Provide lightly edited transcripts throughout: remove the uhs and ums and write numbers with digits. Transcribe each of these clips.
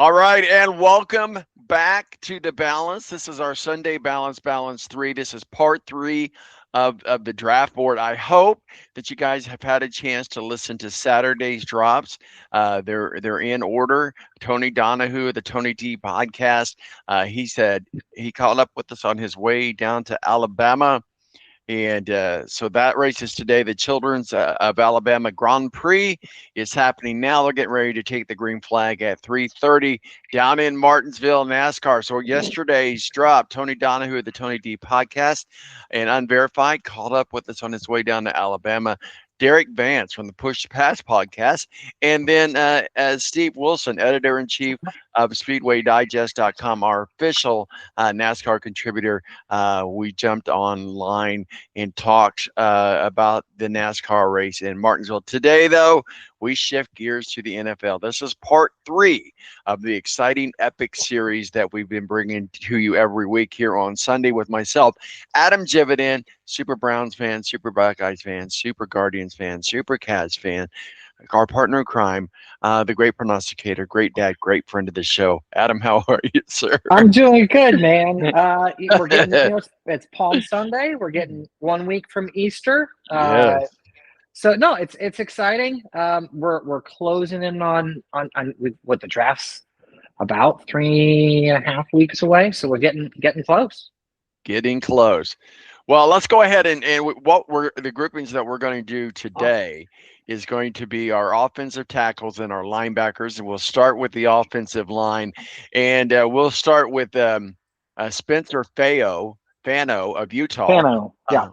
All right, and welcome back to the Balance. This is our Sunday Balance 3. This is part 3 of the draft board. I hope that you guys have had a chance to listen to Saturday's drops. They're in order. Tony Donahue, the Tony D podcast. He said he caught up with us on his way down to Alabama. And so that race is today. The Children's of Alabama Grand Prix is happening now. They're getting ready to take the green flag at 3:30 down in Martinsville, NASCAR. So yesterday's drop, Tony Donahue of the Tony D podcast and Unverified called up with us on his way down to Alabama. Derek Vance from the Push to Pass podcast, and then as Steve Wilson, editor-in-chief of SpeedwayDigest.com, our official NASCAR contributor. We jumped online and talked about the NASCAR race in Martinsville. Today, though, we shift gears to the NFL. This is part 3 of the exciting epic series that we've been bringing to you every week here on Sunday with myself, Adam Jividen, Super Browns fan, Super Buckeyes fan, Super Guardians fan, Super Cavs fan, our partner in crime, the Great Prognosticator, great dad, great friend of the show. Adam, how are you, sir? I'm doing good, man. We're getting, it's Palm Sunday. We're getting 1 week from Easter. Yes. So no, it's exciting. We're closing in on with what the draft's about 3.5 weeks away. So we're getting close. Getting close. Well, let's go ahead and the groupings that we're going to do today is going to be our offensive tackles and our linebackers, and we'll start with the offensive line, and we'll start with Spencer Fano of Utah. Fano, yeah.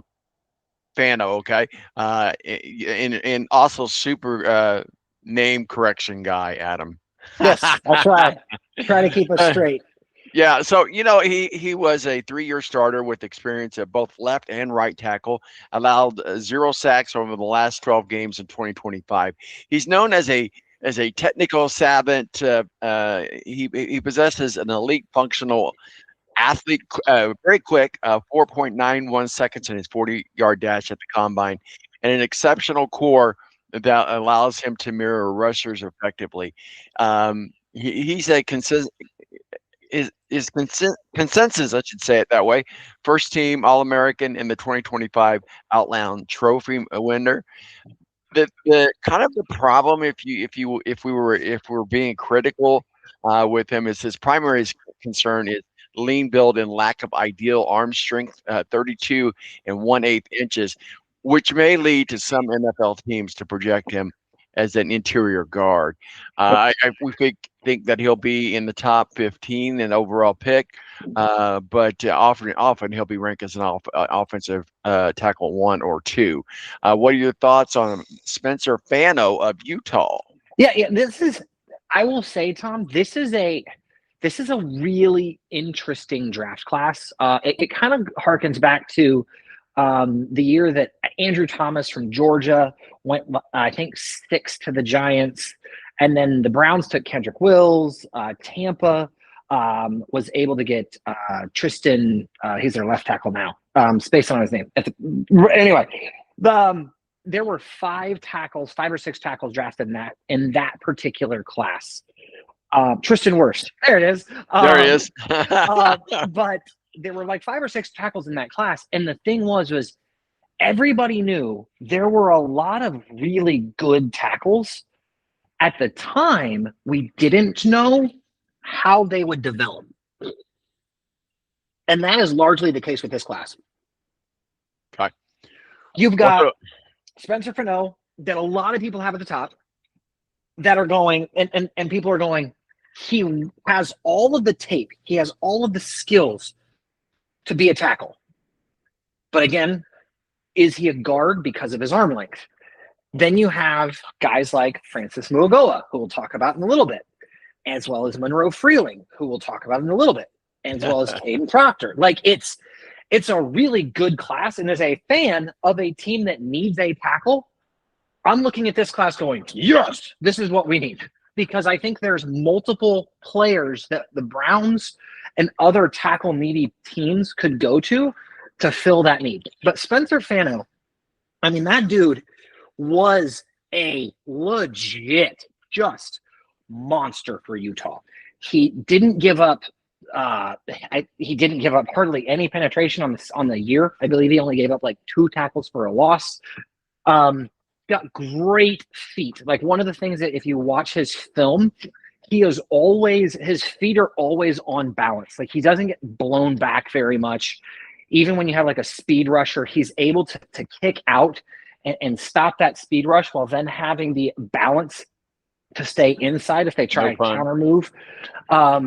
Fano, okay. And also super name correction guy, Adam. Yes, that's right. Try to keep us straight. Yeah, so he was a 3-year starter with experience at both left and right tackle. Allowed 0 sacks over the last 12 games in 2025. He's known as a technical savant. He possesses an elite functional athlete, very quick, 4.91 seconds in his 40-yard dash at the combine, and an exceptional core that allows him to mirror rushers effectively. He's a consistent. Is consensus, I should say it that way. First team All-American in the 2025 Outland Trophy winner. The kind of the problem, if we're being critical with him, is his primary concern is lean build and lack of ideal arm strength, 32 and 1/8 inches, which may lead to some NFL teams to project him as an interior guard. We think that he'll be in the top 15 in overall pick, but often he'll be ranked as an offensive tackle 1 or 2. What are your thoughts on Spencer Fano of Utah? Yeah. I will say, Tom, this is a really interesting draft class. It kind of harkens back to the year that Andrew Thomas from Georgia went, I think, 6 to the Giants. And then the Browns took Kendrick Wills. Tampa was able to get Tristan. He's their left tackle now. Spaced on his name. Anyway, there were 5 or 6 tackles drafted in that particular class. Tristan Wirfs. There it is. There it is. But there were like 5 or 6 tackles in that class. And the thing was everybody knew there were a lot of really good tackles. At the time, we didn't know how they would develop. And that is largely the case with this class. Okay. You've got Spencer Fano that a lot of people have at the top that are going, and people are going, he has all of the tape. He has all of the skills to be a tackle. But again, is he a guard because of his arm length? Then you have guys like Francis Muogoa, who we'll talk about in a little bit, as well as Monroe Freeling, who we'll talk about in a little bit, as well as Caden Proctor. Like, it's a really good class. And as a fan of a team that needs a tackle, I'm looking at this class going, yes, this is what we need. Because I think there's multiple players that the Browns and other tackle-needy teams could go to fill that need. But Spencer Fano, I mean, that dude was a legit just monster for Utah. He didn't give up. He didn't give up hardly any penetration on the year. I believe he only gave up like 2 tackles for a loss. Got great feet. Like, one of the things that if you watch his film, his feet are always on balance. Like, he doesn't get blown back very much. Even when you have like a speed rusher, he's able to kick out and stop that speed rush while then having the balance to stay inside if they try to counter move. I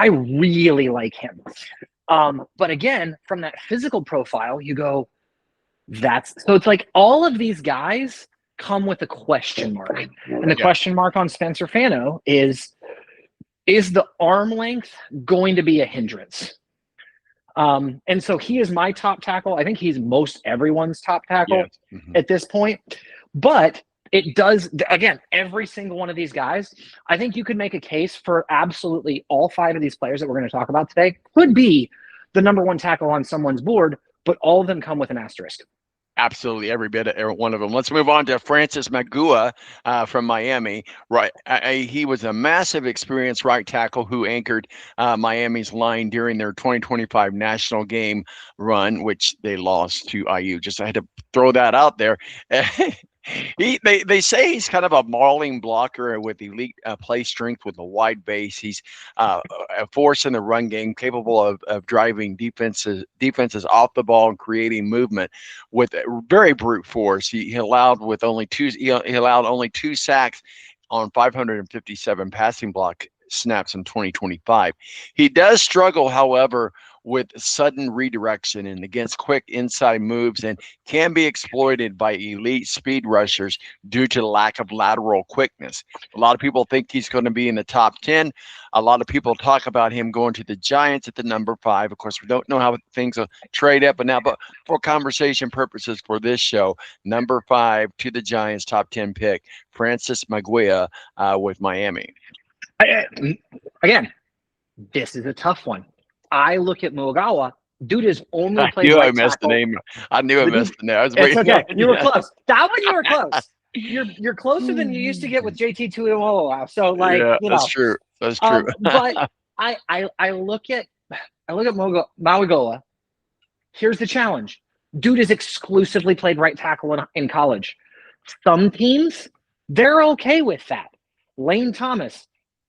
really like him. But again, from that physical profile, you go, so it's like all of these guys come with a question mark. And the question mark on Spencer Fano is the arm length going to be a hindrance? And so he is my top tackle. I think he's most everyone's top tackle at this point. But it does, again, every single one of these guys, I think you could make a case for absolutely all 5 of these players that we're going to talk about today could be the number 1 tackle on someone's board, but all of them come with an asterisk. Absolutely, every bit of one of them. Let's move on to Francis Magua from Miami. Right, he was a massive experienced right tackle who anchored Miami's line during their 2025 national game run, which they lost to IU. Just I had to throw that out there. They say he's kind of a mauling blocker with elite play strength with a wide base. He's a force in the run game, capable of driving defenses off the ball and creating movement with very brute force. He allowed only 2 sacks on 557 passing block snaps in 2025. He does struggle, however, with sudden redirection and against quick inside moves, and can be exploited by elite speed rushers due to the lack of lateral quickness. A lot of people think he's going to be in the top 10. A lot of people talk about him going to the Giants at the number 5. Of course, we don't know how things will trade up, but for conversation purposes for this show, number 5 to the Giants, top 10 pick, Francis Magua with Miami. Again, this is a tough one. I look at Muagawa. Dude is only played right tackle. I missed the name. I knew I missed the name. I was waiting. It's okay. You were close. That one you were close. You're closer than you used to get with JT Tuimoloau. So that's true. That's true. But I look at Muagawa. Here's the challenge. Dude has exclusively played right tackle in college. Some teams, they're okay with that. Lane Thomas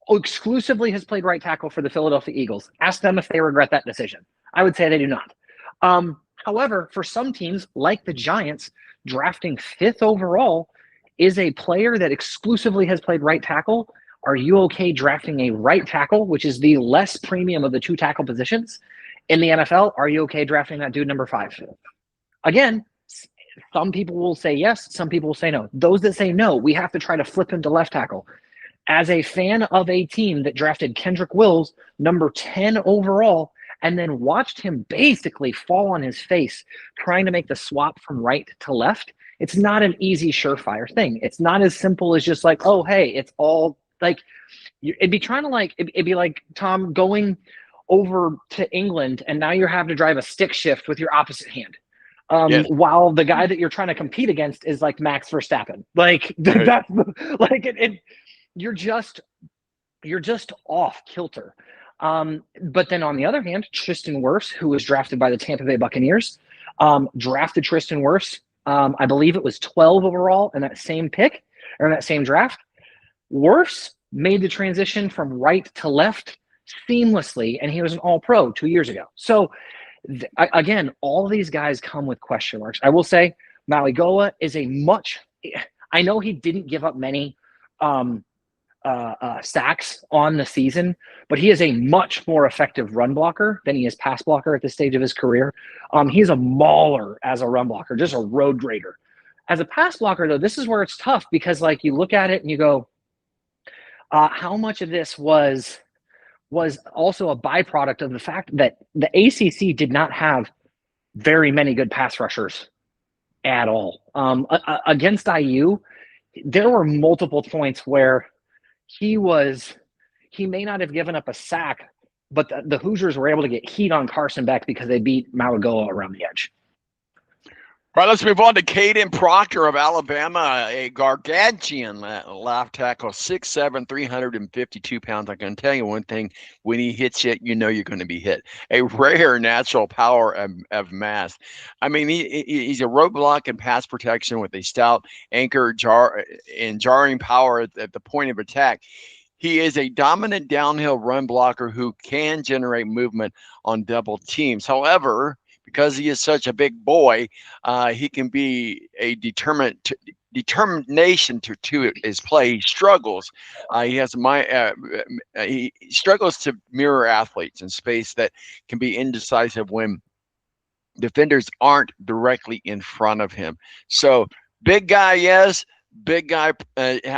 exclusively has played right tackle for the Philadelphia Eagles. Ask them if they regret that decision. I would say they do not. However, for some teams like the Giants, drafting 5th overall is a player that exclusively has played right tackle. Are you okay drafting a right tackle, which is the less premium of the 2 tackle positions in the NFL? Are you okay drafting that dude number 5? Again, some people will say yes, some people will say no. Those that say no, we have to try to flip him to left tackle. As a fan of a team that drafted Kendrick Wills, number 10 overall, and then watched him basically fall on his face trying to make the swap from right to left, it's not an easy, surefire thing. It's not as simple as just like, oh, hey, it's all like, it'd be like Tom going over to England and now you're having to drive a stick shift with your opposite hand. While the guy that you're trying to compete against is like Max Verstappen. Like, that's like you're just off kilter. But then on the other hand, Tristan Wirfs, who was drafted by the Tampa Bay Buccaneers, drafted Tristan Wirfs. I believe it was 12 overall in that same pick or in that same draft. Wirfs made the transition from right to left seamlessly, and he was an all-pro 2 years ago. So again, all these guys come with question marks. I will say Mauigoa is I know he didn't give up many sacks on the season, but he is a much more effective run blocker than he is pass blocker at this stage of his career. He's a mauler as a run blocker, just a road grader. As a pass blocker, though, this is where it's tough because, like, you look at it and you go, how much of this was also a byproduct of the fact that the ACC did not have very many good pass rushers at all. Against IU, there were multiple points where he may not have given up a sack, but the Hoosiers were able to get heat on Carson Beck because they beat Mauigoa around the edge. All right, let's move on to Caden Proctor of Alabama, a gargantuan left tackle, 6'7", 352 pounds. I can tell you one thing, when he hits you, you know you're going to be hit. A rare natural power of mass. I mean, he's a roadblock and pass protection with a stout anchor and jarring power at the point of attack. He is a dominant downhill run blocker who can generate movement on double teams. However, because he is such a big boy, he can be a determination to his play. He struggles. He struggles to mirror athletes in space that can be indecisive when defenders aren't directly in front of him. So big guy, yes. Big guy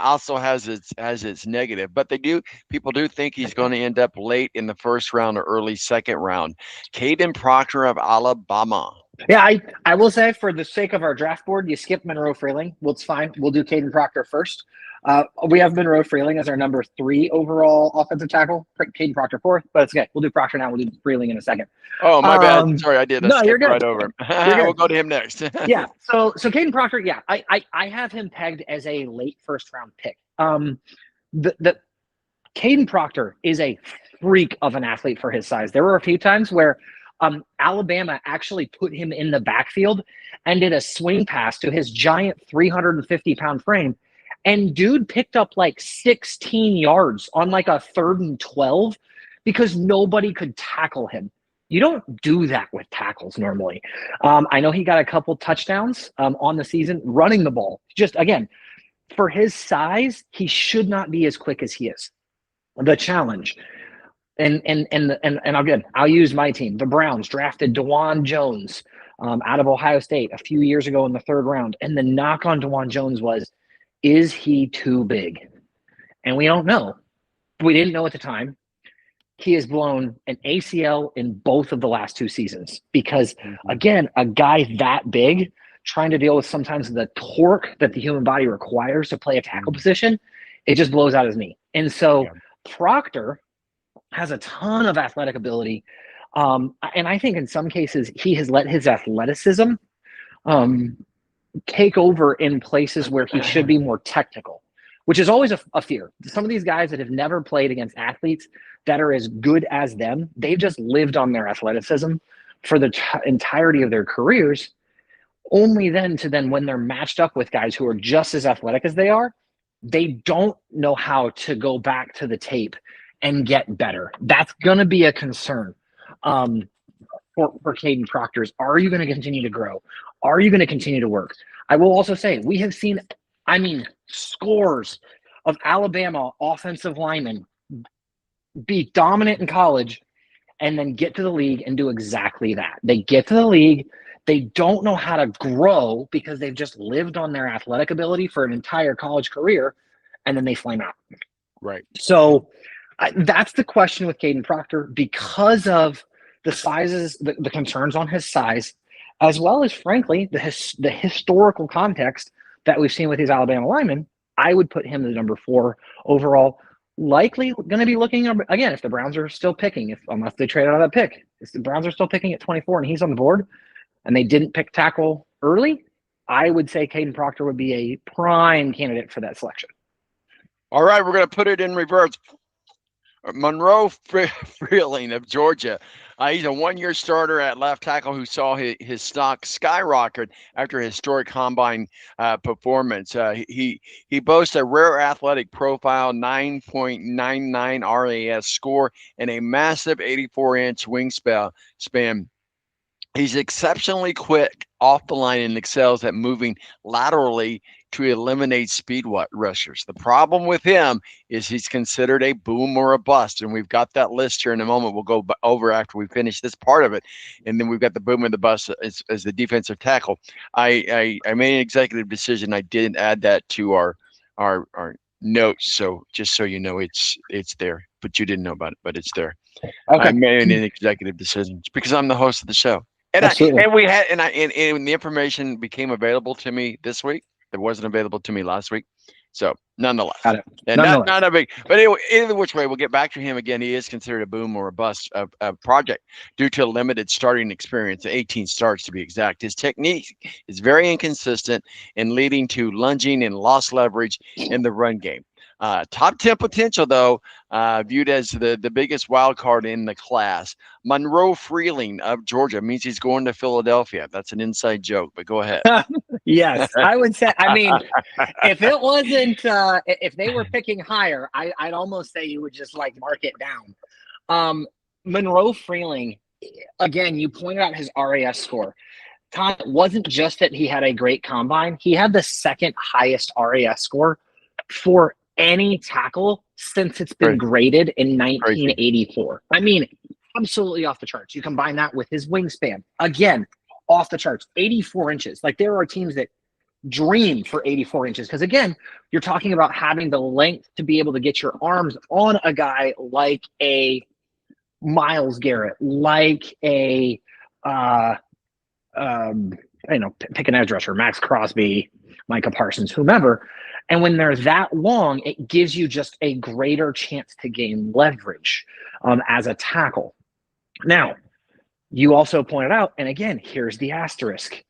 also has its negative, but people do think he's going to end up late in the first round or early second round. Caden Proctor of Alabama. Yeah, I will say, for the sake of our draft board, you skip Monroe Freeling. Well, it's fine. We'll do Caden Proctor first. We have Monroe Freeling as our number 3 overall offensive tackle. Caden Proctor 4th, but it's okay. We'll do Proctor now. We'll do Freeling in a second. Oh, my bad. Sorry, I did. No, you're good. Right over him. We'll go to him next. Yeah. So Caden Proctor, yeah, I have him pegged as a late first round pick. The Caden Proctor is a freak of an athlete for his size. There were a few times where Alabama actually put him in the backfield and did a swing pass to his giant 350-pound frame. And dude picked up like 16 yards on like a 3rd and 12 because nobody could tackle him. You don't do that with tackles normally. I know he got a couple touchdowns on the season running the ball. Just, again, for his size, he should not be as quick as he is. The challenge. And again, I'll use my team. The Browns drafted DeJuan Jones out of Ohio State a few years ago in the 3rd round. And the knock on DeJuan Jones was, is he too big? And we don't know. We didn't know at the time. He has blown an ACL in both of the last 2 seasons because, again, a guy that big trying to deal with sometimes the torque that the human body requires to play a tackle position, it just blows out his knee. And so Proctor has a ton of athletic ability. And I think in some cases he has let his athleticism take over in places where he should be more technical, which is always a fear. Some of these guys that have never played against athletes that are as good as them, they've just lived on their athleticism for the entirety of their careers. Only then when they're matched up with guys who are just as athletic as they are, they don't know how to go back to the tape and get better. That's going to be a concern for Caden Proctor. Are you going to continue to grow? Are you going to continue to work? I will also say we have seen, scores of Alabama offensive linemen be dominant in college and then get to the league and do exactly that. They get to the league. They don't know how to grow because they've just lived on their athletic ability for an entire college career, and then they flame out. Right. So that's the question with Caden Proctor because of the sizes, the concerns on his size, as well as, frankly, the historical context that we've seen with these Alabama linemen. I would put him as number 4 overall. Likely going to be looking, again, if the Browns are still picking, unless they trade out of that pick, if the Browns are still picking at 24 and he's on the board and they didn't pick tackle early, I would say Caden Proctor would be a prime candidate for that selection. All right, we're going to put it in reverse. Monroe Freeling of Georgia. He's a 1-year starter at left tackle who saw his stock skyrocket after a historic combine performance. He boasts a rare athletic profile, 9.99 RAS score, and a massive 84-inch wingspan. He's exceptionally quick off the line and excels at moving laterally to eliminate speed rushers. The problem with him is he's considered a boom or a bust, and we've got that list here in a moment. We'll go over after we finish this part of it, and then we've got the boom and the bust as the defensive tackle. I made an executive decision. I didn't add that to our notes, so just so you know, it's there, but you didn't know about it, but it's there. Okay. I made an executive decision because I'm the host of the show. And the information became available to me this week. It wasn't available to me last week. So nonetheless, Got it. and not a big, but anyway, either which way, we'll get back to him again. He is considered a boom or a bust of project due to a limited starting experience, 18 starts to be exact. His technique is very inconsistent and leading to lunging and lost leverage in the run game. Top 10 potential, though, viewed as the biggest wild card in the class. Monroe Freeling of Georgia means he's going to Philadelphia. That's an inside joke, but go ahead. Yes, I would say. I mean, if it wasn't, if they were picking higher, I'd almost say you would just like mark it down. Monroe Freeling, again, you pointed out his RAS score. It wasn't just that he had a great combine; he had the second highest RAS score for any tackle since it's been graded in 1984. I mean, absolutely off the charts. You combine that with his wingspan, again, off the charts, 84 inches. Like, there are teams that dream for 84 inches because, again, you're talking about having the length to be able to get your arms on a guy like a Myles Garrett, like a pick an edge rusher, Max Crosby, Micah Parsons, whomever. And when they're that long, it gives you just a greater chance to gain leverage as a tackle. Now, you also pointed out, and again, here's the asterisk.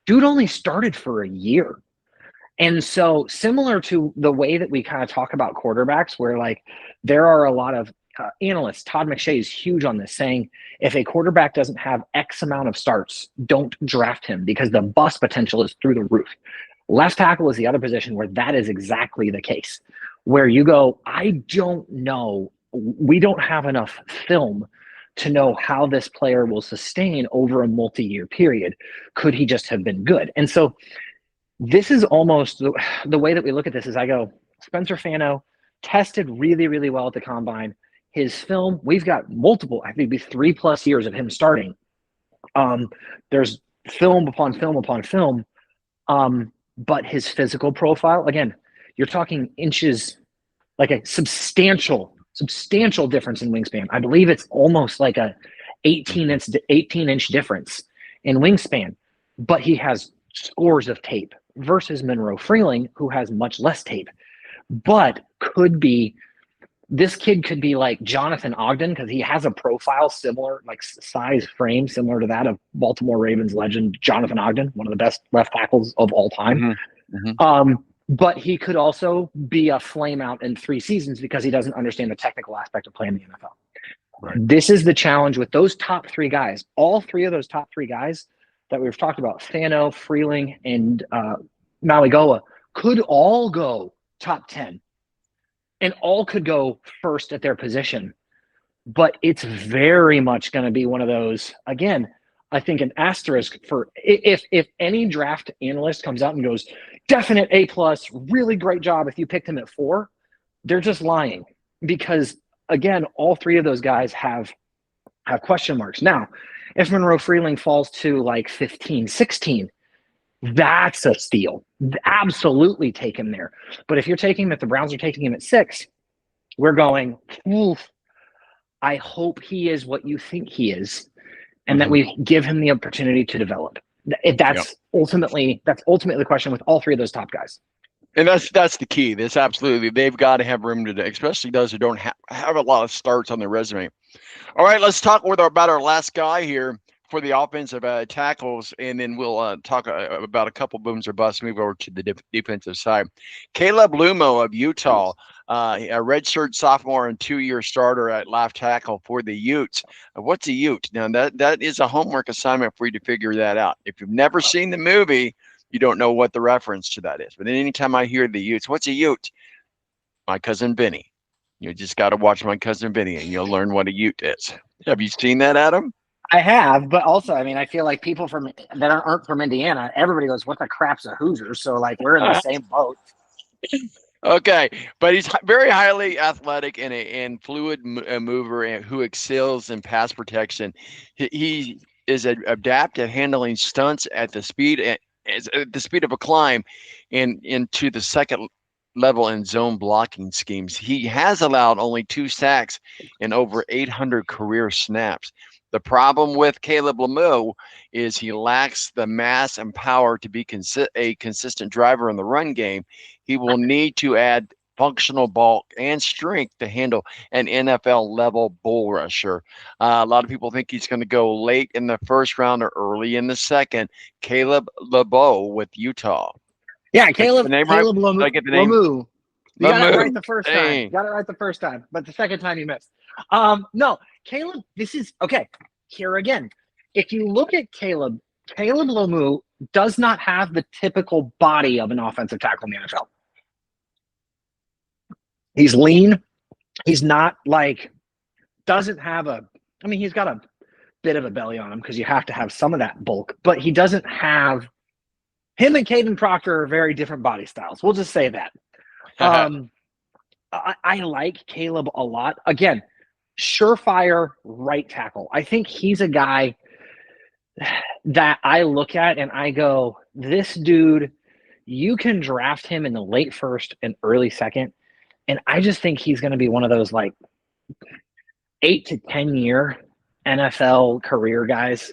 Dude only started for a year. And so similar to the way that we kind of talk about quarterbacks, where like there are a lot of analysts, Todd McShay is huge on this, saying if a quarterback doesn't have X amount of starts, don't draft him because the bust potential is through the roof. Left tackle is the other position where that is exactly the case, where you go, I don't know. We don't have enough film to know how this player will sustain over a multi-year period. Could he just have been good? And so this is almost the way that we look at this is I go, Spencer Fano tested really, really well at the combine. His film, we've got multiple, I think it'd be 3+ years of him starting. There's film upon film upon film. But his physical profile, again, you're talking inches, like a substantial difference in wingspan. I believe it's almost like a 18-inch difference in wingspan, but he has scores of tape versus Monroe Freeling, who has much less tape, but this kid could be like Jonathan Ogden because he has a profile similar, like size frame similar to that of Baltimore Ravens legend Jonathan Ogden, one of the best left tackles of all time. But he could also be a flame out in 3 seasons because he doesn't understand the technical aspect of playing the NFL. Right. This is the challenge with those top 3 guys. All 3 of those top 3 guys that we've talked about, Fano, Freeling, and Maligoa, could all go top 10. And all could go first at their position. But it's very much going to be one of those, again, I think an asterisk for if any draft analyst comes out and goes, definite A+, really great job if you picked him at 4, they're just lying. Because, again, all 3 of those guys have question marks. Now, if Monroe Freeling falls to like 15, 16, that's a steal. Absolutely take him there. But if you're taking him, if the Browns are taking him at 6, we're going, oof, I hope he is what you think he is, and that we give him the opportunity to develop. That's ultimately the question with all 3 of those top guys. And that's the key. This absolutely, they've got to have room to do, especially those who don't have a lot of starts on their resume. All right, let's talk about our last guy here for the offensive tackles, and then we'll talk about a couple booms or busts, move over to the defensive side. Caleb Lumo of Utah, a redshirt sophomore and 2-year starter at left tackle for the Utes. What's a Ute? Now, that is a homework assignment for you to figure that out. If you've never seen the movie, you don't know what the reference to that is. But anytime I hear the Utes, what's a Ute? My cousin Benny. You just got to watch My Cousin Benny, and you'll learn what a Ute is. Have you seen that, Adam? I have, but also, I mean, I feel like people that aren't from Indiana, everybody goes, what the crap's a Hoosier? So, like, we're in the same boat. Okay, but he's very highly athletic and fluid mover who excels in pass protection. He is adept at handling stunts at the speed of a climb and into the second level in zone blocking schemes. He has allowed only 2 sacks in over 800 career snaps. The problem with Caleb Lumo is he lacks the mass and power to be a consistent driver in the run game. he will need to add functional bulk and strength to handle an NFL level bull rusher. A lot of people think he's going to go late in the first round or early in the second. Caleb LeBeau with Utah. Yeah, Did I get Caleb the name right? Caleb Did Lamu. I get the name? Lamu. You got it right Lamu. the first time. Dang. Got it right the first time, but the second time you missed. No, Caleb. This is okay. Here again, if you look at Caleb Lamu does not have the typical body of an offensive tackle in the NFL. He's lean. He's not like doesn't have a. I mean, he's got a bit of a belly on him because you have to have some of that bulk, but he doesn't have. Him and Caden Proctor are very different body styles. We'll just say that. I like Caleb a lot. Again, surefire right tackle. I think he's a guy that I look at and I go, this dude, you can draft him in the late first and early second. And I just think he's going to be one of those like 8 to 10 year NFL career guys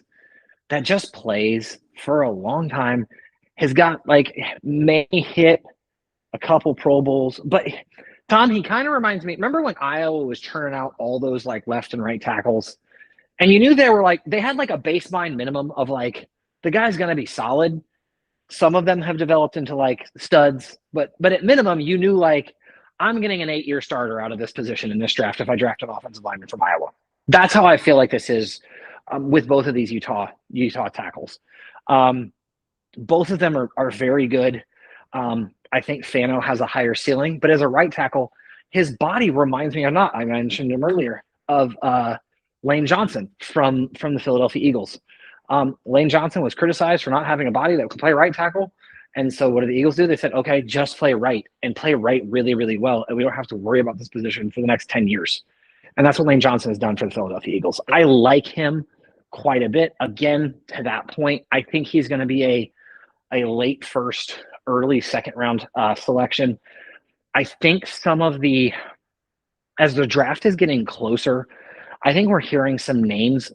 that just plays for a long time. Has got like may hit a couple Pro Bowls, but Tom, he kind of reminds me. Remember when Iowa was churning out all those like left and right tackles, and you knew they were like they had like a baseline minimum of like the guy's going to be solid. Some of them have developed into like studs, but at minimum, you knew like I'm getting an 8-year starter out of this position in this draft if I draft an offensive lineman from Iowa. That's how I feel like this is with both of these Utah tackles. Both of them are very good. I think Fano has a higher ceiling, but as a right tackle, his body reminds me, I mentioned him earlier, of Lane Johnson from the Philadelphia Eagles. Lane Johnson was criticized for not having a body that could play right tackle. And so what did the Eagles do? They said, okay, just play right and play right really, really well. And we don't have to worry about this position for the next 10 years. And that's what Lane Johnson has done for the Philadelphia Eagles. I like him quite a bit. Again, to that point, I think he's going to be a late first, early second round selection. I think as the draft is getting closer, I think we're hearing some names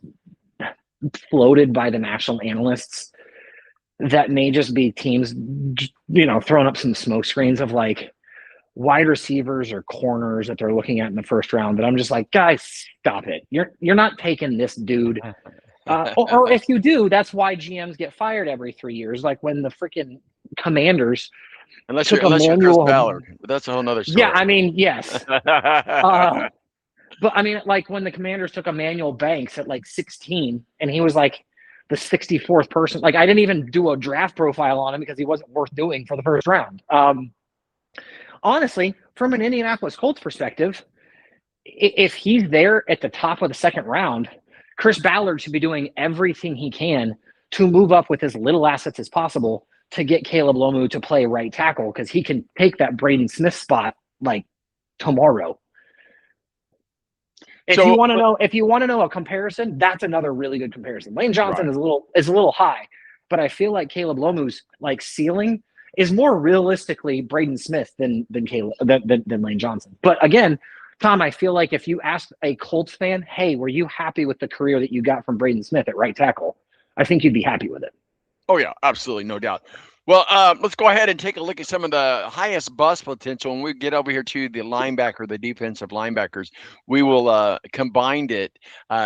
floated by the national analysts that may just be teams, throwing up some smoke screens of like wide receivers or corners that they're looking at in the first round. But I'm just like, guys, stop it. You're not taking this dude. Or if you do, that's why GMs get fired every 3 years. Like when the freaking Commanders unless you're Chris Ballard, but that's a whole nother story. Yeah, I mean, yes. But I mean, like when the Commanders took Emmanuel Banks at like 16, and he was like the 64th person. Like I didn't even do a draft profile on him because he wasn't worth doing for the first round. Honestly, from an Indianapolis Colts perspective, if he's there at the top of the second round, Chris Ballard should be doing everything he can to move up with as little assets as possible to get Caleb Lomu to play right tackle because he can take that Braden Smith spot like tomorrow. If you want to know a comparison, that's another really good comparison. Lane Johnson is a little high, but I feel like Caleb Lomu's like ceiling is more realistically Braden Smith than Lane Johnson. But again, Tom, I feel like if you asked a Colts fan, hey, were you happy with the career that you got from Braden Smith at right tackle? I think you'd be happy with it. Oh, yeah, absolutely. No doubt. Well, let's go ahead and take a look at some of the highest bust potential. When we get over here to the the defensive linebackers, we will combine it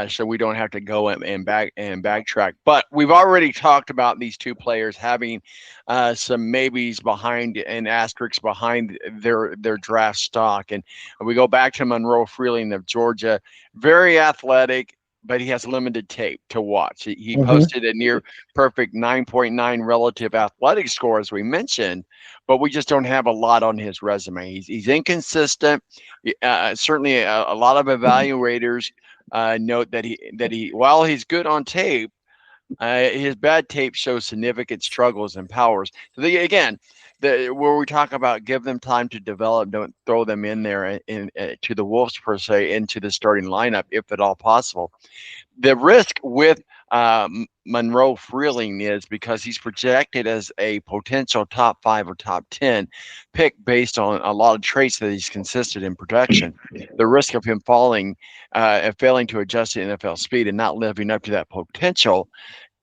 so we don't have to go and backtrack. But we've already talked about these two players having some maybes behind and asterisks behind their draft stock. And we go back to Monroe Freeling of Georgia, very athletic, but he has limited tape to watch. He posted a near perfect 9.9 relative athletic score, as we mentioned, but we just don't have a lot on his resume. He's inconsistent. Certainly, a lot of evaluators note that he while he's good on tape, his bad tape shows significant struggles and powers. So again, where we talk about give them time to develop, don't throw them in there to the Wolves per se into the starting lineup if at all possible. The risk with Monroe Freeling is because he's projected as a potential top 5 or top 10 pick based on a lot of traits that he's consistent in production. The risk of him falling and failing to adjust to NFL speed and not living up to that potential,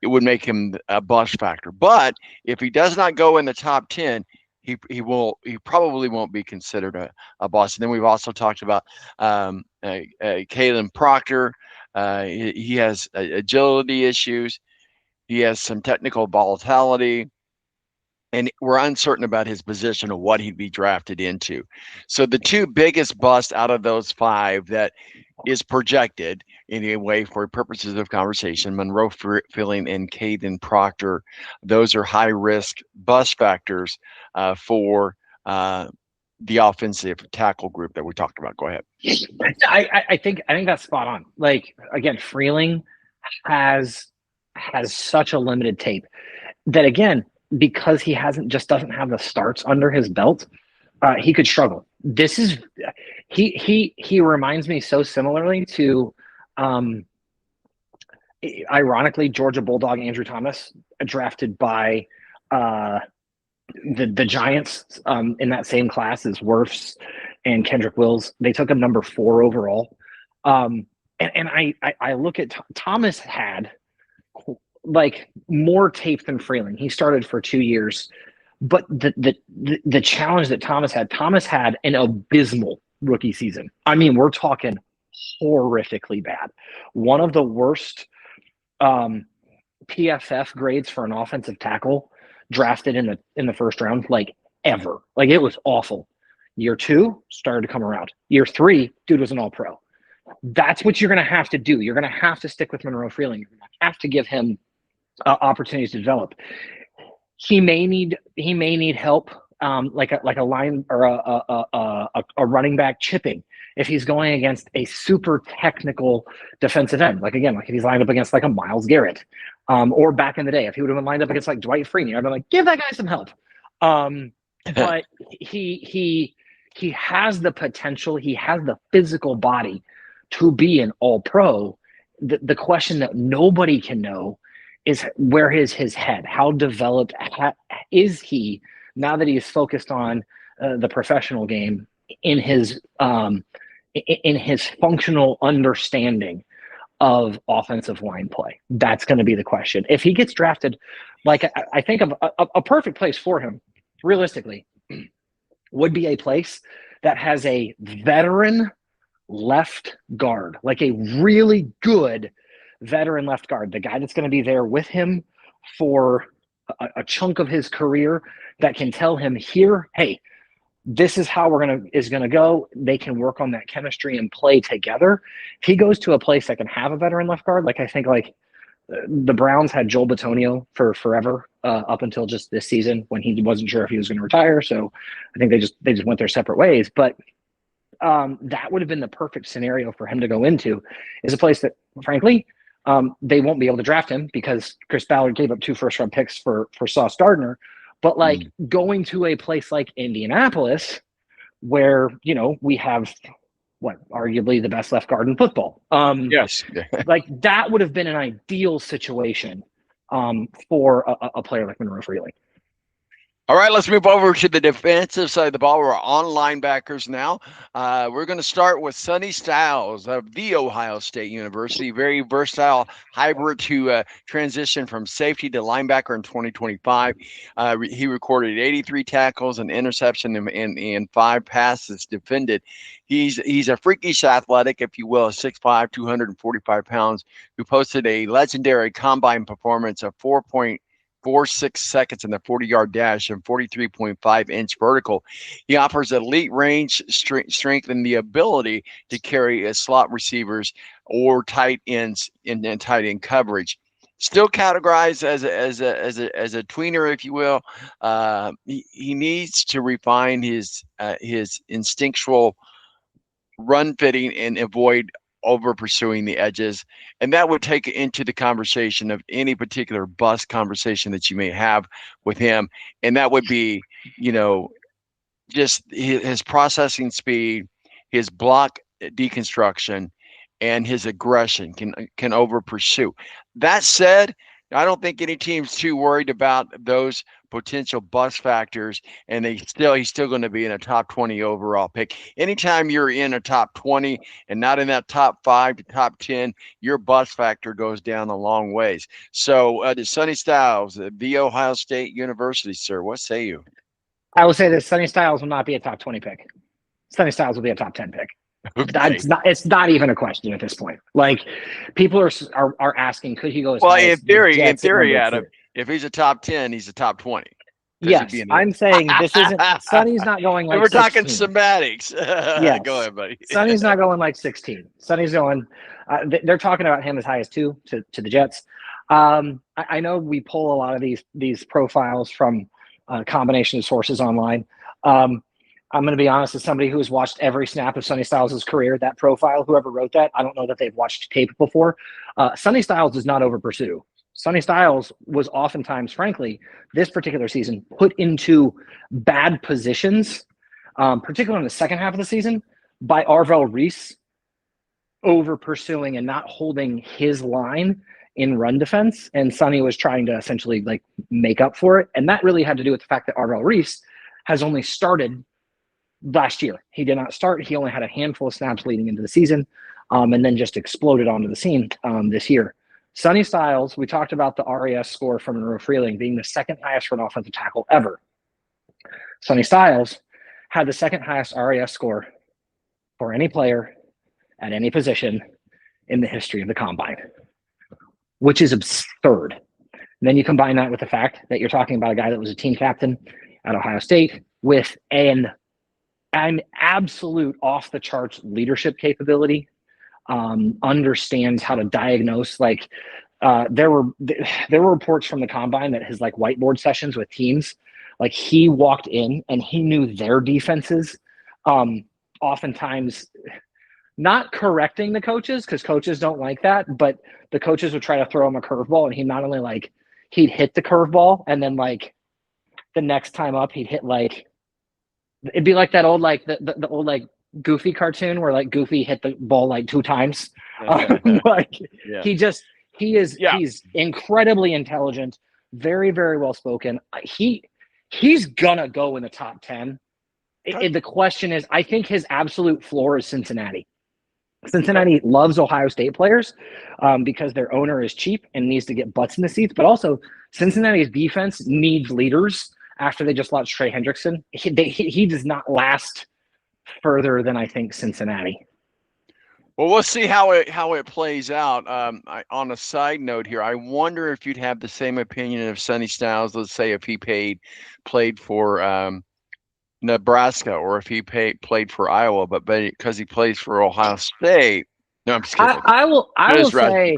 it would make him a bust factor. But if he does not go in the top 10, he probably won't be considered a boss. And then we've also talked about Kalen Proctor. He has agility issues. He has some technical volatility, and we're uncertain about his position of what he'd be drafted into. So the two biggest busts out of those five that is projected anyway for purposes of conversation, Monroe Filling and Caden Proctor, those are high risk bust factors for the offensive tackle group that we talked about. Go ahead. I think that's spot on. Like, again, Freeling has such a limited tape that, again, because he doesn't have the starts under his belt, he could struggle. This is he reminds me so similarly to ironically Georgia Bulldog Andrew Thomas, drafted by the Giants in that same class as Wirfs and Kendrick Wills. They took him number 4 overall. And I look at Thomas had like more tape than Freeling. He started for 2 years, but the challenge that Thomas had an abysmal rookie season. I mean, we're talking horrifically bad. One of the worst PFF grades for an offensive tackle drafted in the first round, like ever. Like, it was awful. Year 2 started to come around. Year 3, dude was an all-pro. That's what you're going to have to do. You're going to have to stick with Monroe Freeling. You're going to have to give him opportunities to develop. He may need help, like a line or a running back chipping if he's going against a super technical defensive end. Like, again, like if he's lined up against like a Myles Garrett, or back in the day, if he would have been lined up against like Dwight Freeney, I'd be like, give that guy some help. But he has the potential. He has the physical body to be an all-pro. The question that nobody can know is, where is his head? How developed is he now that he is focused on the professional game in his functional understanding of offensive line play? That's going to be the question. If he gets drafted, like I think of a perfect place for him, realistically, would be a place that has a veteran left guard, like a really good veteran left guard, the guy that's going to be there with him for a chunk of his career, that can tell him here, hey, this is how is going to go. They can work on that chemistry and play together. If he goes to a place that can have a veteran left guard, like I think like the Browns had Joel Bitonio for forever, up until just this season when he wasn't sure if he was going to retire. So I think they just went their separate ways. But that would have been the perfect scenario for him to go into, is a place that, frankly, they won't be able to draft him because Chris Ballard gave up 2 first-round picks for Sauce Gardner. But like going to a place like Indianapolis, where, you know, we have arguably the best left guard in football. Yes. Like, that would have been an ideal situation for a player like Monroe Freeling. All right, let's move over to the defensive side of the ball. We're on linebackers now. We're going to start with Sonny Styles of The Ohio State University. Very versatile hybrid who transitioned from safety to linebacker in 2025. He recorded 83 tackles, an interception, and 5 passes defended. He's a freakish athletic, if you will, 6'5", 245 pounds, who posted a legendary combine performance of 4.46 seconds in the 40-yard dash and 43.5-inch vertical. He offers elite range, strength, and the ability to carry slot receivers or tight ends in tight end coverage. Still categorized as a tweener, if you will. He needs to refine his instinctual run fitting and avoid over pursuing the edges. And that would take into the conversation of any particular bust conversation that you may have with him. And that would be, you know, just his processing speed, his block deconstruction, and his aggression can over pursue. That said, I don't think any team's too worried about those potential bust factors, and he's still going to be in a top 20 overall pick. Anytime you're in a top 20 and not in that top 5 to top 10, your bust factor goes down a long ways. So, Sonny Styles, The Ohio State University, sir, what say you? I will say this: Sonny Styles will not be a top 20 pick. Sonny Styles will be a top 10 pick. Okay. It's not even a question at this point. Like people are asking, could he go as Well, high as the in Jets at theory, number Adam, 2? if he's a top 10, he's a top 20 because he'd be Yes, in I'm saying this isn't. Sonny's not going and like we're talking 16. semantics. Go Yes, ahead, buddy. Sonny's not going like 16. Sonny's going. They're talking about him as high as 2 to the Jets. I know we pull a lot of these profiles from a combination of sources online. I'm going to be honest, as somebody who has watched every snap of Sonny Styles' career, that profile, whoever wrote that, I don't know that they've watched tape before. Sonny Styles does not over pursue. Sonny Styles was oftentimes, frankly, this particular season, put into bad positions, particularly in the second half of the season, by Arvell Reese over pursuing and not holding his line in run defense. And Sonny was trying to essentially like make up for it. And that really had to do with the fact that Arvell Reese has only started last year. He did not start. He only had a handful of snaps leading into the season, and then just exploded onto the scene this year. Sonny Styles, we talked about the RAS score from Monroe Freeling being the second highest for an offensive tackle ever. Sonny Styles had the second highest RAS score for any player at any position in the history of the combine, which is absurd. And then you combine that with the fact that you're talking about a guy that was a team captain at Ohio State with an absolute off the charts leadership capability, understands how to diagnose. Like there were reports from the combine that his like whiteboard sessions with teams, like he walked in and he knew their defenses, oftentimes not correcting the coaches because coaches don't like that, but the coaches would try to throw him a curveball and he not only like he'd hit the curveball and then like the next time up he'd hit like it'd be like that old like the old like Goofy cartoon where like Goofy hit the ball like 2 times. Like Yeah. he's incredibly intelligent, very very well spoken. He's gonna go in the top 10. The question is, I think his absolute floor is Cincinnati. Cincinnati loves Ohio State players because their owner is cheap and needs to get butts in the seats. But also, Cincinnati's defense needs leaders after they just lost Trey Hendrickson. He does not last further than I think Cincinnati. Well, we'll see how it plays out. On a side note here, I wonder if you'd have the same opinion of Sonny Styles. Let's say if he played for Nebraska, or if he played for Iowa, but because he plays for Ohio State. No, I'm just kidding. I will say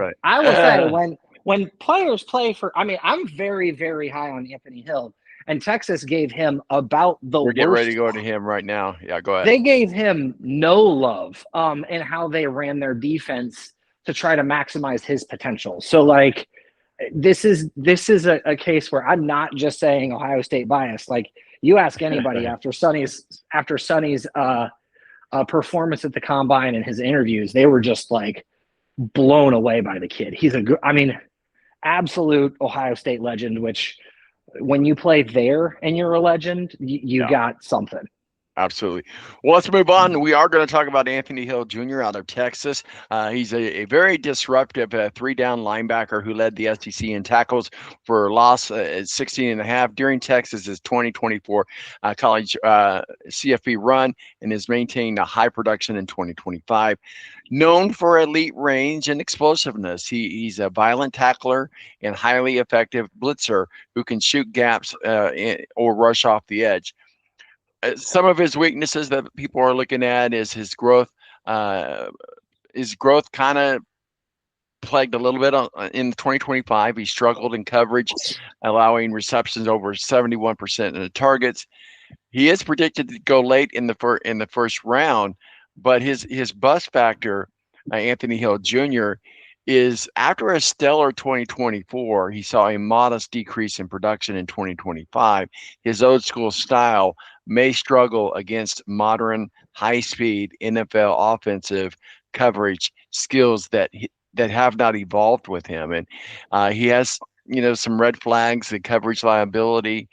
when players play for, I mean, I'm very, very high on Anthony Hill, and Texas gave him about the worst. We're getting ready to go to him right now. Yeah, go ahead. They gave him no love in how they ran their defense to try to maximize his potential. So like this is a case where I'm not just saying Ohio State bias. Like you ask anybody after Sonny's performance at the combine and his interviews, they were just like blown away by the kid. He's absolute Ohio State legend, which when you play there and you're a legend, you got something. Absolutely. Well, let's move on. We are going to talk about Anthony Hill Jr. out of Texas. He's a very disruptive 3-down linebacker who led the SEC in tackles for loss at 16.5 during Texas's 2024 college CFP run, and is maintaining a high production in 2025. Known for elite range and explosiveness, he's a violent tackler and highly effective blitzer who can shoot gaps or rush off the edge. Some of his weaknesses that people are looking at is his growth. His growth kind of plagued a little bit in 2025. He struggled in coverage, allowing receptions over 71% of the targets. He is predicted to go late in the first round, but his bust factor, Anthony Hill Jr., is after a stellar 2024, he saw a modest decrease in production in 2025. His old school style may struggle against modern, high-speed NFL offensive coverage skills that have not evolved with him, and he has some red flags and coverage liability.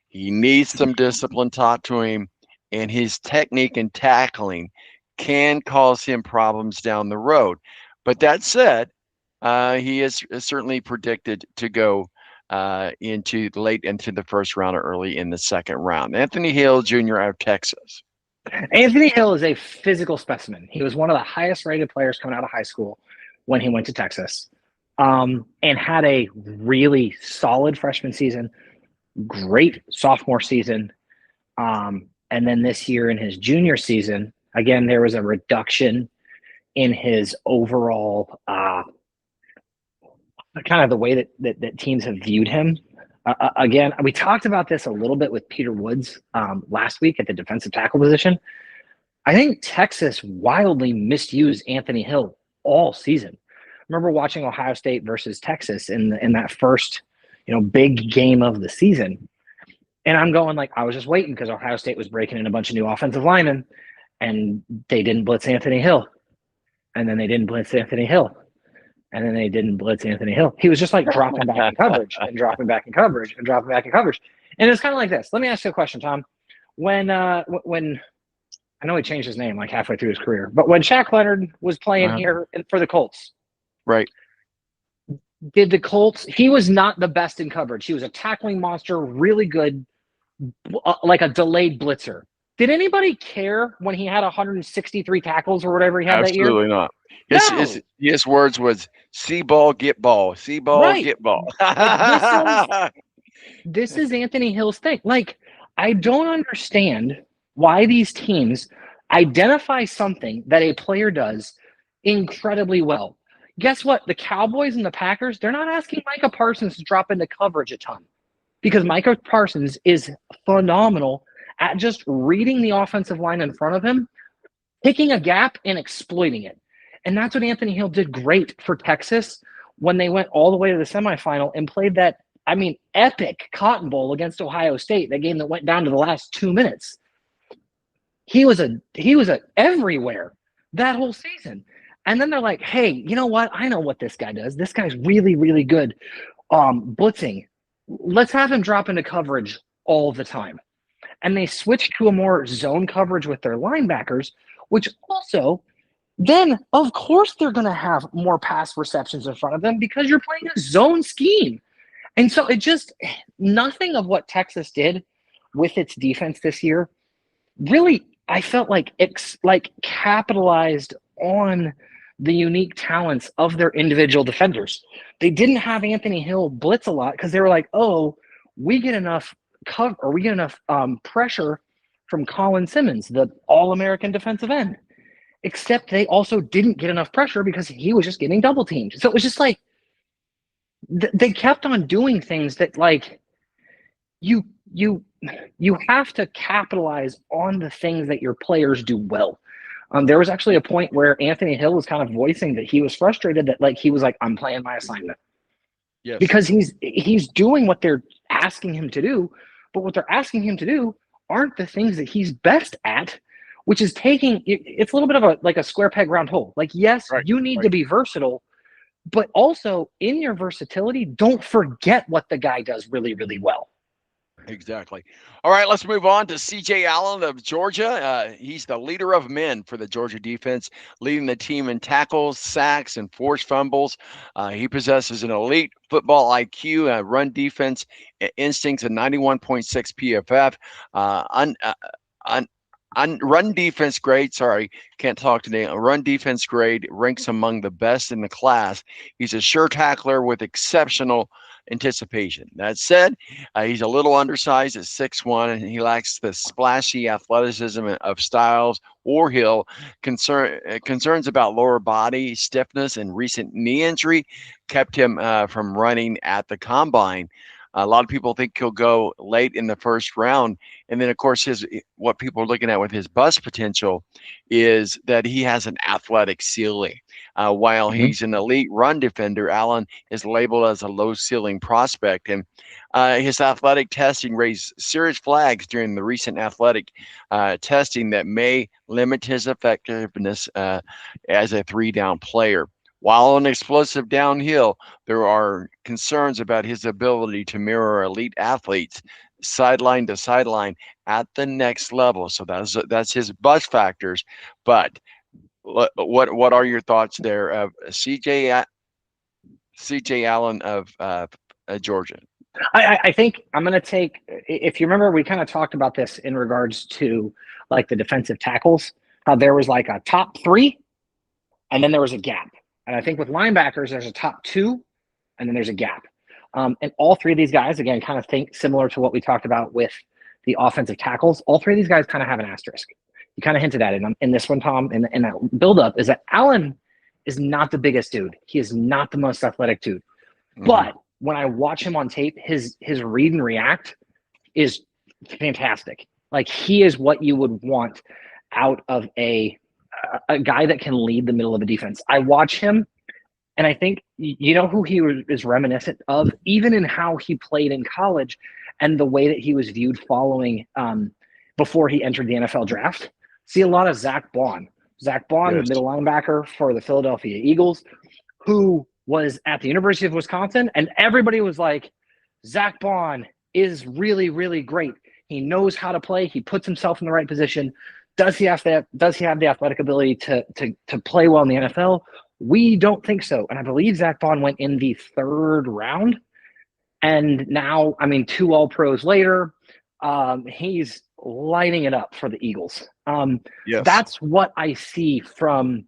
He needs some discipline taught to him, and his technique and tackling can cause him problems down the road. But that said, he is certainly predicted to go into late into the first round or early in the second round. Anthony Hill Jr. out of Texas. Anthony Hill is a physical specimen. He was one of the highest rated players coming out of high school when he went to Texas, and had a really solid freshman season, great sophomore season. And then this year in his junior season, again, there was a reduction in his overall kind of the way that teams have viewed him. Again, we talked about this a little bit with Peter Woods last week at the defensive tackle position. I think Texas wildly misused Anthony Hill all season. I remember watching Ohio State versus Texas in that first, big game of the season. And I'm going like, I was just waiting because Ohio State was breaking in a bunch of new offensive linemen, and they didn't blitz Anthony Hill. And then they didn't blitz Anthony Hill. And then they didn't blitz Anthony Hill. He was just like dropping back in coverage and dropping back in coverage and dropping back in coverage. And it's kind of like this. Let me ask you a question, Tom. When I know he changed his name like halfway through his career, but when Shaq Leonard was playing here for the Colts, right? Did the Colts? He was not the best in coverage. He was a tackling monster, really good, like a delayed blitzer. Did anybody care when he had 163 tackles or whatever he had that year? Absolutely not. His words was see ball, get ball. See ball, right. Get ball. Like this is Anthony Hill's thing. Like, I don't understand why these teams identify something that a player does incredibly well. Guess what? The Cowboys and the Packers, they're not asking Micah Parsons to drop into coverage a ton, because Micah Parsons is phenomenal at just reading the offensive line in front of him, picking a gap and exploiting it. And that's what Anthony Hill did great for Texas when they went all the way to the semifinal and played that, epic Cotton Bowl against Ohio State, that game that went down to the last 2 minutes. He was a everywhere that whole season. And then they're like, hey, you know what? I know what this guy does. This guy's really, really good blitzing. Let's have him drop into coverage all the time. And they switched to a more zone coverage with their linebackers, which also then, of course, they're going to have more pass receptions in front of them because you're playing a zone scheme. And so nothing of what Texas did with its defense this year really, I felt like capitalized on the unique talents of their individual defenders. They didn't have Anthony Hill blitz a lot because they were like, oh, we get enough cover, or we get enough pressure from Colin Simmons, the All-American defensive end. Except they also didn't get enough pressure because he was just getting double teamed. So it was just like they kept on doing things that, like, you have to capitalize on the things that your players do well. There was actually a point where Anthony Hill was kind of voicing that he was frustrated that, like, he was like, I'm playing my assignment. Yes. Because he's doing what they're asking him to do, but what they're asking him to do aren't the things that he's best at, which is it's a little bit of a square peg round hole. Like, yes, right, you need to be versatile, but also in your versatility, don't forget what the guy does really, really well. Exactly. All right, let's move on to C.J. Allen of Georgia. He's the leader of men for the Georgia defense, leading the team in tackles, sacks, and forced fumbles. He possesses an elite football IQ, run defense instincts, of 91.6 PFF. Run defense grade, can't talk today. Run defense grade ranks among the best in the class. He's a sure tackler with exceptional anticipation. That said, he's a little undersized at 6'1", and he lacks the splashy athleticism of Styles or Hill. Concerns about lower body stiffness and recent knee injury kept him from running at the combine. A lot of people think he'll go late in the first round. And then, of course, what people are looking at with his bust potential is that he has an athletic ceiling. While he's an elite run defender, Allen is labeled as a low ceiling prospect. And his athletic testing raised serious flags during the recent athletic testing that may limit his effectiveness as a 3-down player. While an explosive downhill, there are concerns about his ability to mirror elite athletes sideline to sideline at the next level. So that's his bust factors. But what are your thoughts there of C.J. Allen of Georgia? I think I'm going to take, if you remember, we kind of talked about this in regards to like the defensive tackles, how there was like a top three and then there was a gap. And I think with linebackers, there's a top two and then there's a gap. And all three of these guys, again, kind of think similar to what we talked about with the offensive tackles. All three of these guys kind of have an asterisk. You kind of hinted at it in this one, Tom, in that buildup, is that Allen is not the biggest dude. He is not the most athletic dude. Mm-hmm. But when I watch him on tape, his read and react is fantastic. Like, he is what you would want out of a guy that can lead the middle of a defense. I watch him, and I think, you know who he is reminiscent of, even in how he played in college and the way that he was viewed following before he entered the NFL draft. See a lot of Zach Baun. Zach Baun, yes, the middle linebacker for the Philadelphia Eagles, who was at the University of Wisconsin, and everybody was like, Zach Baun is really, really great. He knows how to play. He puts himself in the right position. Does he have the athletic ability to play well in the NFL? We don't think so. And I believe Zach Baun went in the third round. And now, I mean, 2 All-Pros later, he's lighting it up for the Eagles. Yes. That's what I see from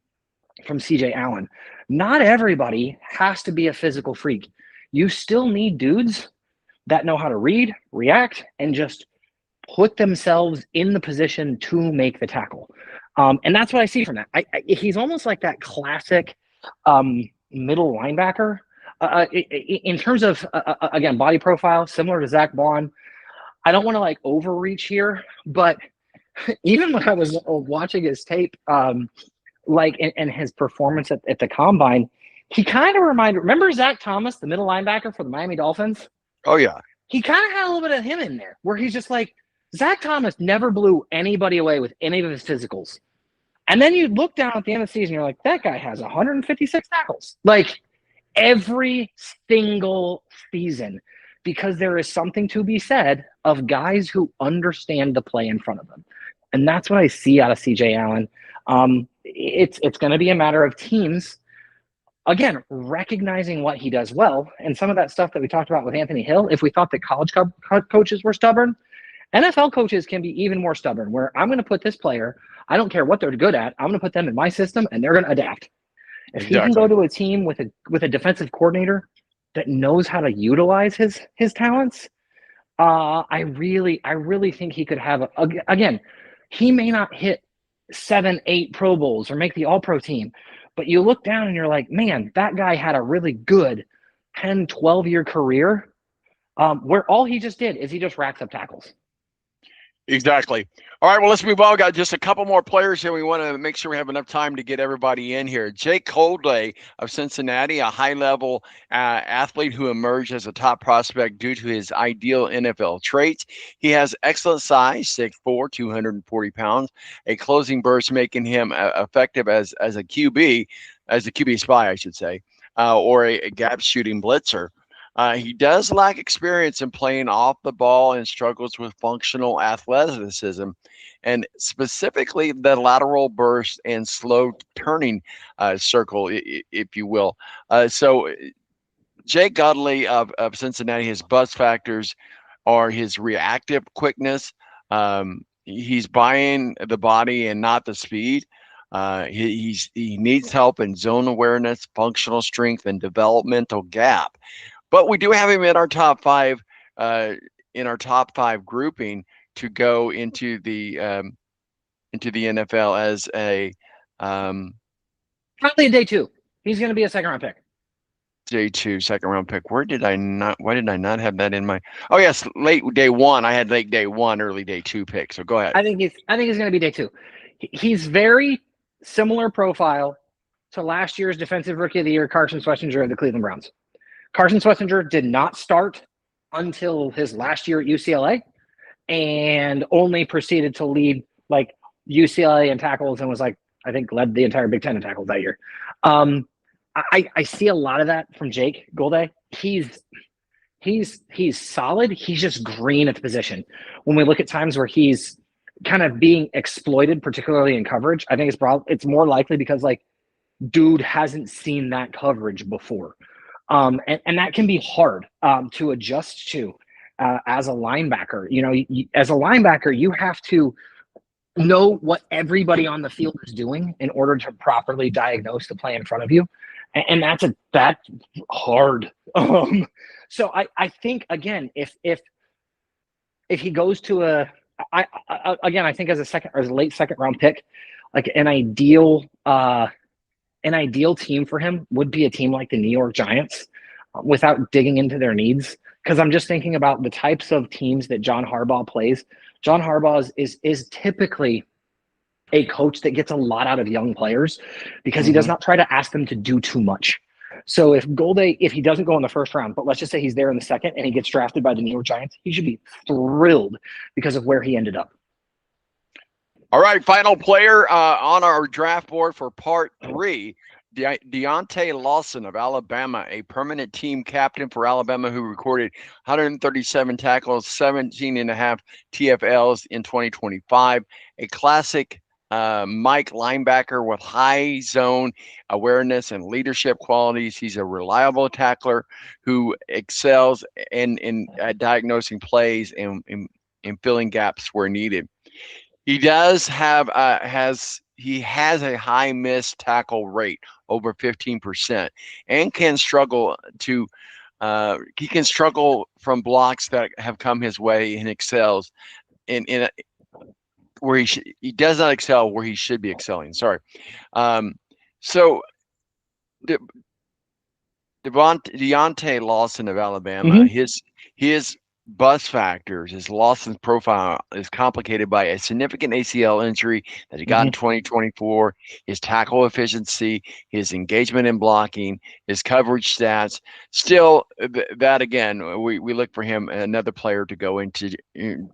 CJ Allen. Not everybody has to be a physical freak. You still need dudes that know how to read, react, and just put themselves in the position to make the tackle. And that's what I see from that. He's almost like that classic middle linebacker. In terms of, again, body profile, similar to Zach Baun. I don't want to like overreach here, but even when I was watching his tape, like and his performance at the combine, he kind of remember Zach Thomas, the middle linebacker for the Miami Dolphins? Oh, yeah. He kind of had a little bit of him in there, where he's just like, Zach Thomas never blew anybody away with any of his physicals. And then you look down at the end of the season, you're like, that guy has 156 tackles. Like, every single season, because there is something to be said of guys who understand the play in front of them. And that's what I see out of CJ Allen. It's going to be a matter of teams, again, recognizing what he does well. And some of that stuff that we talked about with Anthony Hill, if we thought that college coaches were stubborn, NFL coaches can be even more stubborn, where I'm going to put this player, I don't care what they're good at, I'm going to put them in my system and they're going to adapt. If he can go to a team with a defensive coordinator that knows how to utilize his talents, I really think he could have again, he may not hit 7, 8 Pro Bowls or make the All-Pro team, but you look down and you're like, man, that guy had a really good 10, 12-year career where all he just did is he just racks up tackles. Exactly. All right, well, let's move on. We've got just a couple more players here. We want to make sure we have enough time to get everybody in here. Jake Holdley of Cincinnati, a high-level athlete who emerged as a top prospect due to his ideal NFL traits. He has excellent size, 6'4", 240 pounds, a closing burst making him effective as a QB spy, I should say, or a gap shooting blitzer. He does lack experience in playing off the ball and struggles with functional athleticism, and specifically the lateral burst and slow turning circle, if you will. So Jake Holdley of Cincinnati, his bust factors are his reactive quickness. He's buying the body and not the speed. He needs help in zone awareness, functional strength, and developmental gap. But we do have him in our top 5, grouping to go into the NFL as a probably a day 2. He's going to be a second round pick. Day 2, second round pick. Why did I not have that in my? Oh yes, late day 1. I had late day 1, early day 2 pick. So go ahead. I think he's going to be day 2. He's very similar profile to last year's Defensive Rookie of the Year, Carson Schwarzenegger of the Cleveland Browns. Carson Schwarzenegger did not start until his last year at UCLA, and only proceeded to lead like UCLA in tackles, and was like, I think, led the entire Big Ten in tackles that year. I see a lot of that from Jake Holdley. He's solid. He's just green at the position. When we look at times where he's kind of being exploited, particularly in coverage, I think it's more likely because like dude hasn't seen that coverage before. And that can be hard to adjust to as a linebacker. As a linebacker, you have to know what everybody on the field is doing in order to properly diagnose the play in front of you, and that's hard. So I think again, if he goes to I think as a late second round pick, like an ideal team for him would be a team like the New York Giants, without digging into their needs. Because I'm just thinking about the types of teams that John Harbaugh plays. John Harbaugh is typically a coach that gets a lot out of young players because he does not try to ask them to do too much. So if he doesn't go in the first round, but let's just say he's there in the second and he gets drafted by the New York Giants, he should be thrilled because of where he ended up. All right, final player on our draft board for part 3. Deontay Lawson of Alabama, a permanent team captain for Alabama who recorded 137 tackles, 17 and a half TFLs in 2025. A classic Mike linebacker with high zone awareness and leadership qualities. He's a reliable tackler who excels in diagnosing plays and filling gaps where needed. He does have he has a high missed tackle rate, over 15%, and can struggle from blocks that have come his way, and excels in where he does not excel where he should be excelling. Sorry. So Deontay Lawson of Alabama, his bust factors, his Lawson's profile is complicated by a significant ACL injury that he got in 2024, his tackle efficiency, his engagement in blocking, his coverage stats. Still, that again, we look for him, another player to go into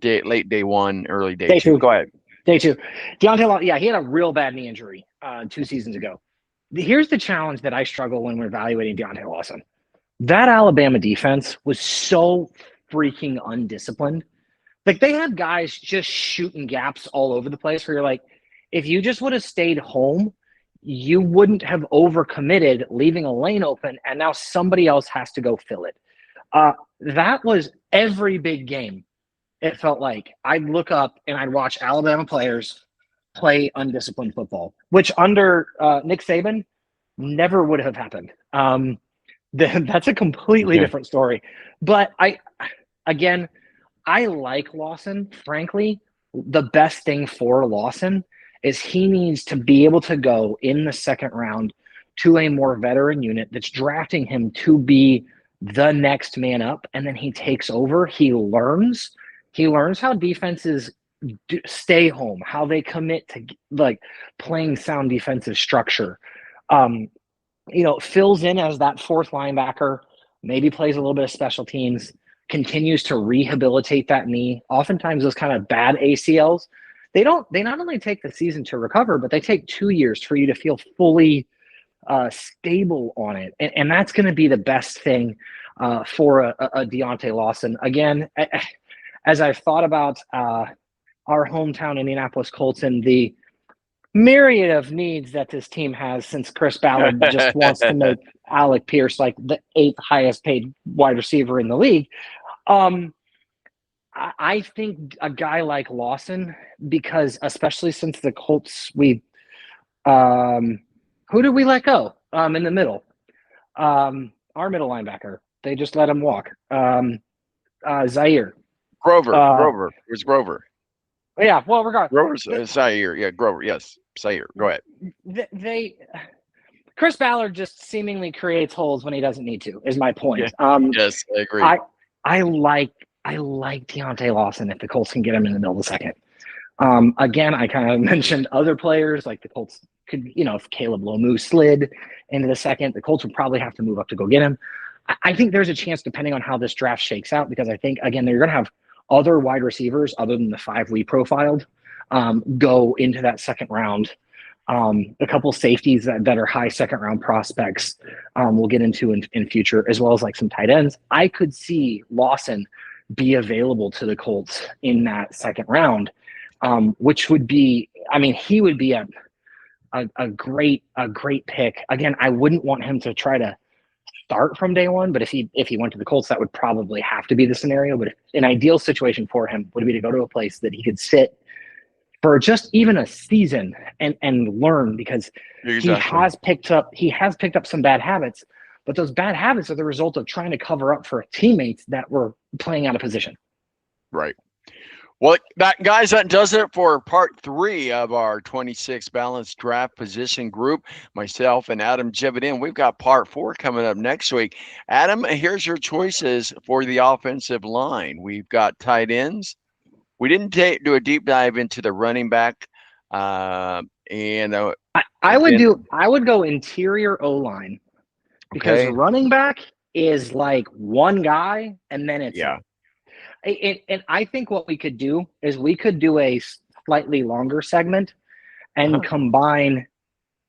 late day one, early day two. Go ahead. Day two. Deontay Lawson, he had a real bad knee injury 2 seasons ago. Here's the challenge that I struggle when we're evaluating Deontay Lawson. That Alabama defense was so freaking undisciplined. Like, they had guys just shooting gaps all over the place where you're like, if you just would have stayed home, you wouldn't have overcommitted, leaving a lane open, and now somebody else has to go fill it. That was every big game. It felt like I'd look up and I'd watch Alabama players play undisciplined football, which under Nick Saban never would have happened. That's a completely different story. But I like Lawson. Frankly, the best thing for Lawson is he needs to be able to go in the second round to a more veteran unit that's drafting him to be the next man up, and then he takes over. He learns how defenses stay home, how they commit to like playing sound defensive structure. Fills in as that fourth linebacker, maybe plays a little bit of special teams, continues to rehabilitate that knee. Oftentimes those kind of bad ACLs, they not only take the season to recover, but they take 2 years for you to feel fully stable on it. And that's going to be the best thing for a Deontay Lawson. Again, as I've thought about our hometown Indianapolis Colts and the myriad of needs that this team has, since Chris Ballard just wants to make Alec Pierce like the 8th highest paid wide receiver in the league. I think a guy like Lawson, because especially since the Colts, who did we let go in the middle? Our middle linebacker. They just let him walk. Zaire. Grover. It was Grover. Yeah, well, regardless. Grover's Zaire. Yeah, Grover. Yes, Zaire. Go ahead. Chris Ballard just seemingly creates holes when he doesn't need to, is my point. Yeah. Yes, I agree. I like Deontay Lawson if the Colts can get him in the middle of the second. Again, I kind of mentioned other players like the Colts could, if Caleb Lomu slid into the second, the Colts would probably have to move up to go get him. I think there's a chance, depending on how this draft shakes out, because I think, again, they're going to have other wide receivers other than the 5 we profiled go into that second round. A couple safeties that are high second round prospects we'll get into in future, as well as like some tight ends. I could see Lawson be available to the Colts in that second round, which would be, he would be a great pick. Again, I wouldn't want him to try to start from day one, but if he went to the Colts, that would probably have to be the scenario. But an ideal situation for him would be to go to a place that he could sit for just even a season and learn, because he has picked up some bad habits, but those bad habits are the result of trying to cover up for teammates that were playing out of position. Right. Well, guys, that does it for part 3 of our 26 balanced draft position group. Myself and Adam Jividen. We've got part 4 coming up next week. Adam, here's your choices for the offensive line. We've got tight ends. We didn't do a deep dive into the running back, I would go interior O-line, because running back is like one guy, and then it's and I think what we could do is we could do a slightly longer segment and combine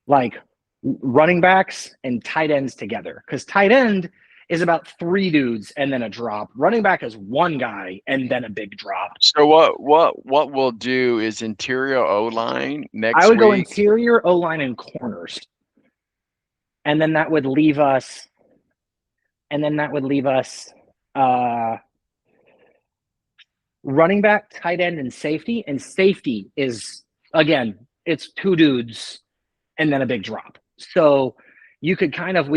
like running backs and tight ends together, because tight end is about 3 dudes and then a drop. Running back is one guy and then a big drop. So what we'll do is interior O-line next week. I would go interior O-line and corners. And then that would leave us running back, tight end, and safety. And safety is, again, it's 2 dudes and then a big drop. So we could kind of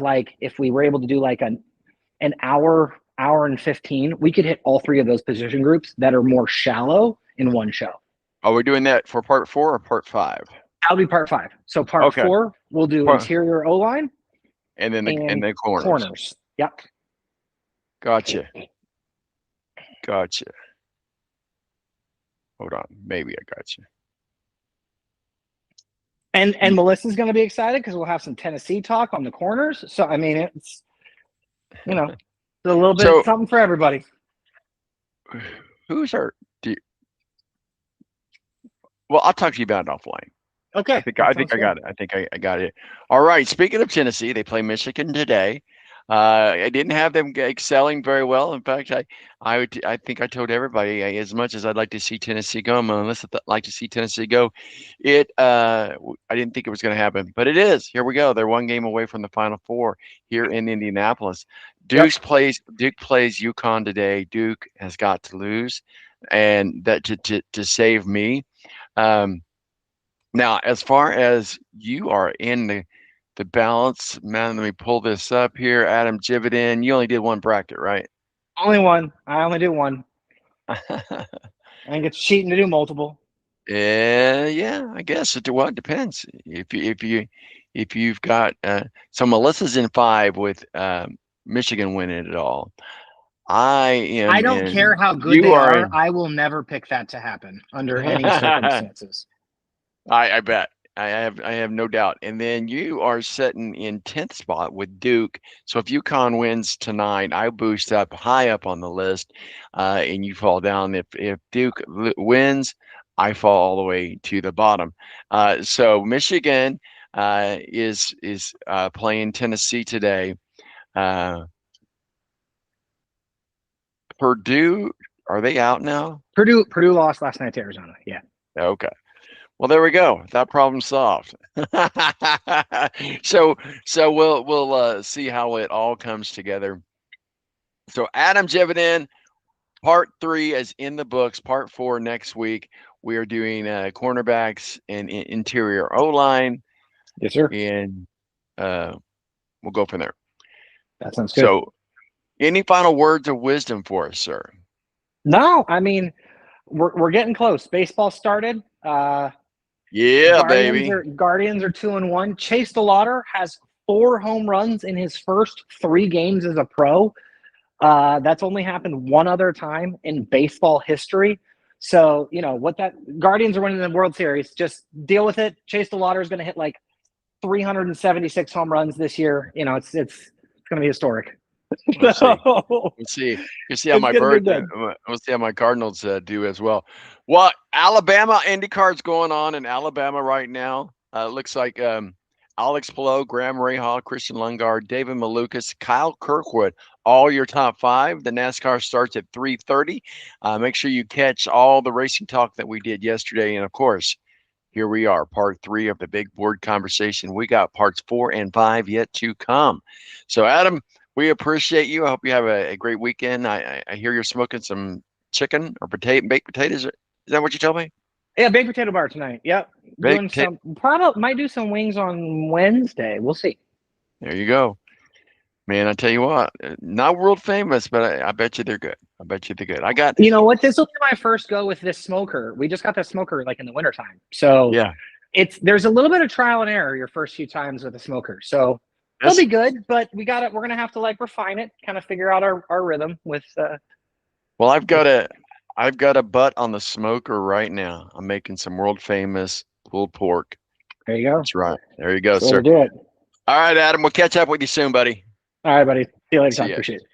like, if we were able to do like an hour and 15, we could hit all 3 of those position groups that are more shallow in one show. Are we doing that for part 4 or part 5? That'll be part 5. So part 4, we'll do interior O-line. And then the corners. Yep. Gotcha. Hold on. Maybe I got you. And Melissa's going to be excited because we'll have some Tennessee talk on the corners. So, I mean, it's, a little bit of something for everybody. Who's our Well, I'll talk to you about it offline. Okay. I think I got it. I think I got it. All right. Speaking of Tennessee, they play Michigan today. I didn't have them excelling very well. In fact, I think I told everybody, as much as I'd like to see Tennessee go, Melissa like to see Tennessee go, I didn't think it was going to happen, but it is. Here we go. They're 1 game away from the Final Four here in Indianapolis. Duke plays UConn today. Duke has got to lose, and that to save me. Now, as far as you are in the balance, man, let me pull this up here. Adam Jividen, you only did 1 bracket, right? Only 1. I only do 1. I think it's cheating to do multiple. Yeah, I guess it depends. If you've got so Melissa's in 5 with Michigan winning it all. I don't care how good they are. I will never pick that to happen under any circumstances. I bet. I have no doubt. And then you are sitting in 10th spot with Duke. So if UConn wins tonight, I boost up high up on the list, and you fall down. If Duke wins, I fall all the way to the bottom. So Michigan is playing Tennessee today. Purdue, are they out now? Purdue lost last night to Arizona. Yeah. Okay. Well, there we go. That problem solved. So we'll see how it all comes together. So Adam Jividen, part 3 is in the books. Part 4 next week. We are doing cornerbacks and interior O-line. Yes, sir. And we'll go from there. That sounds good. So, any final words of wisdom for us, sir? No, I mean, we're getting close. Baseball started. Yeah, baby. Guardians are 2-1. Chase DeLauter has 4 home runs in his first 3 games as a pro. That's only happened 1 other time in baseball history. So, Guardians are winning the World Series. Just deal with it. Chase DeLauter is going to hit like 376 home runs this year. It's going to be historic. We'll see. You see how we'll see how my Cardinals do as well. Well, Alabama IndyCar's going on in Alabama right now. Looks like Alex Palou, Graham Rahal, Christian Lundgaard, David Malukas, Kyle Kirkwood, all your top 5. The NASCAR starts at 3:30. Make sure you catch all the racing talk that we did yesterday, and of course, Here we are, part 3 of the big board conversation. We got parts 4 and 5 yet to come. So, Adam, we appreciate you. I hope you have a great weekend. I hear you're smoking some chicken or baked potatoes. Is that what you told me? Yeah, baked potato bar tonight. Yep. Doing some, probably might do some wings on Wednesday. We'll see. There you go. Man, I tell you what, not world famous, but I bet you they're good. I bet you they're good. I got. You know what? This will be my first go with this smoker. We just got that smoker like in the wintertime. So yeah, there's a little bit of trial and error your first few times with the smoker. So it'll be good, but we're gonna have to like refine it, kind of figure out our rhythm with well, I've got a butt on the smoker right now. I'm making some world famous pulled pork. There you go. That's right. There you go, so sir. Do it. All right, Adam. We'll catch up with you soon, buddy. All right, buddy. See you later. Appreciate it.